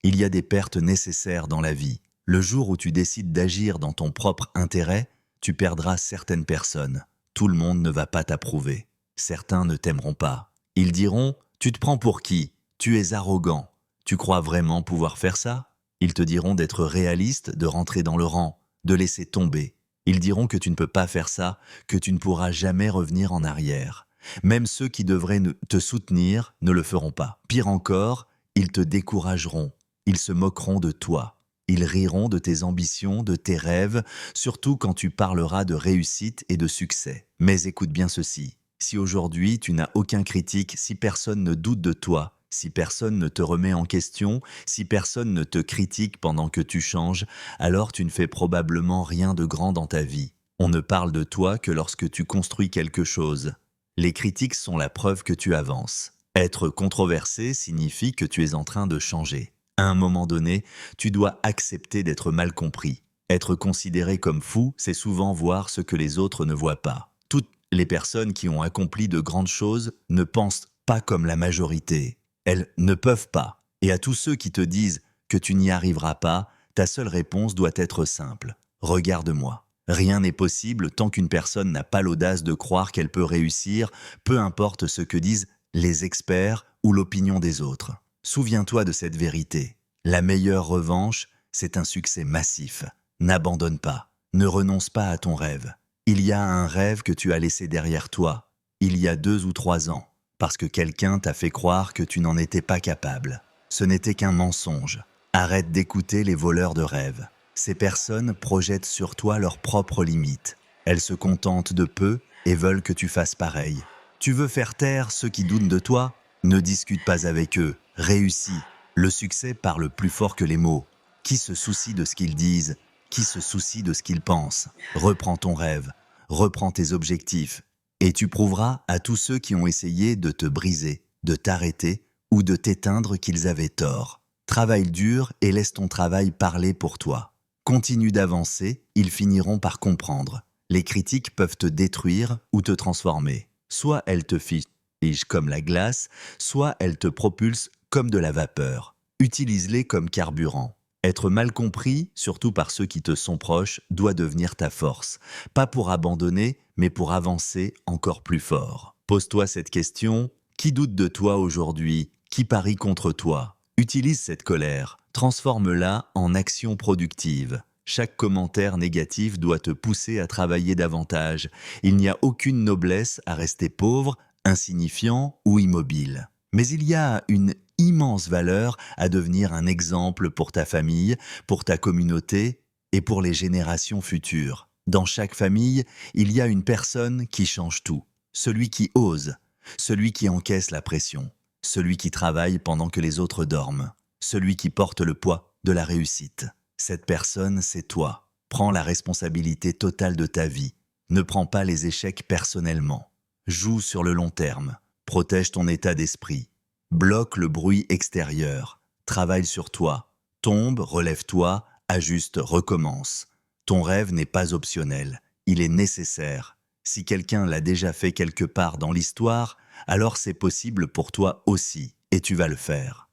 Il y a des pertes nécessaires dans la vie. Le jour où tu décides d'agir dans ton propre intérêt, tu perdras certaines personnes. Tout le monde ne va pas t'approuver. Certains ne t'aimeront pas. Ils diront « Tu te prends pour qui? Tu es arrogant. Tu crois vraiment pouvoir faire ça ?» Ils te diront d'être réaliste, de rentrer dans le rang, de laisser tomber. Ils diront que tu ne peux pas faire ça, que tu ne pourras jamais revenir en arrière. Même ceux qui devraient te soutenir ne le feront pas. Pire encore, ils te décourageront. Ils se moqueront de toi. Ils riront de tes ambitions, de tes rêves, surtout quand tu parleras de réussite et de succès. Mais écoute bien ceci. Si aujourd'hui tu n'as aucun critique, si personne ne doute de toi, si personne ne te remet en question, si personne ne te critique pendant que tu changes, alors tu ne fais probablement rien de grand dans ta vie. On ne parle de toi que lorsque tu construis quelque chose. Les critiques sont la preuve que tu avances. Être controversé signifie que tu es en train de changer. À un moment donné, tu dois accepter d'être mal compris. Être considéré comme fou, c'est souvent voir ce que les autres ne voient pas. Toutes les personnes qui ont accompli de grandes choses ne pensent pas comme la majorité. Elles ne peuvent pas. Et à tous ceux qui te disent que tu n'y arriveras pas, ta seule réponse doit être simple. Regarde-moi. Rien n'est possible tant qu'une personne n'a pas l'audace de croire qu'elle peut réussir, peu importe ce que disent les experts ou l'opinion des autres. Souviens-toi de cette vérité. La meilleure revanche, c'est un succès massif. N'abandonne pas. Ne renonce pas à ton rêve. Il y a un rêve que tu as laissé derrière toi, il y a 2 ou 3 ans, parce que quelqu'un t'a fait croire que tu n'en étais pas capable. Ce n'était qu'un mensonge. Arrête d'écouter les voleurs de rêves. Ces personnes projettent sur toi leurs propres limites. Elles se contentent de peu et veulent que tu fasses pareil. Tu veux faire taire ceux qui doutent de toi? Ne discute pas avec eux. Réussis. Le succès parle plus fort que les mots. Qui se soucie de ce qu'ils disent? Qui se soucie de ce qu'ils pensent? Reprends ton rêve. Reprends tes objectifs. Et tu prouveras à tous ceux qui ont essayé de te briser, de t'arrêter ou de t'éteindre qu'ils avaient tort. Travaille dur et laisse ton travail parler pour toi. Continue d'avancer, ils finiront par comprendre. Les critiques peuvent te détruire ou te transformer. Soit elles te figent comme la glace, soit elles te propulsent comme de la vapeur. Utilise-les comme carburant. Être mal compris, surtout par ceux qui te sont proches, doit devenir ta force. Pas pour abandonner, mais pour avancer encore plus fort. Pose-toi cette question, qui doute de toi aujourd'hui? Qui parie contre toi? Utilise cette colère, transforme-la en action productive. Chaque commentaire négatif doit te pousser à travailler davantage. Il n'y a aucune noblesse à rester pauvre, insignifiant ou immobile. Mais il y a une immense valeur à devenir un exemple pour ta famille, pour ta communauté et pour les générations futures. Dans chaque famille, il y a une personne qui change tout. Celui qui ose, celui qui encaisse la pression, celui qui travaille pendant que les autres dorment, celui qui porte le poids de la réussite. Cette personne, c'est toi. Prends la responsabilité totale de ta vie. Ne prends pas les échecs personnellement. Joue sur le long terme. Protège ton état d'esprit. Bloque le bruit extérieur. Travaille sur toi. Tombe, relève-toi, ajuste, recommence. Ton rêve n'est pas optionnel. Il est nécessaire. Si quelqu'un l'a déjà fait quelque part dans l'histoire, alors c'est possible pour toi aussi, et tu vas le faire.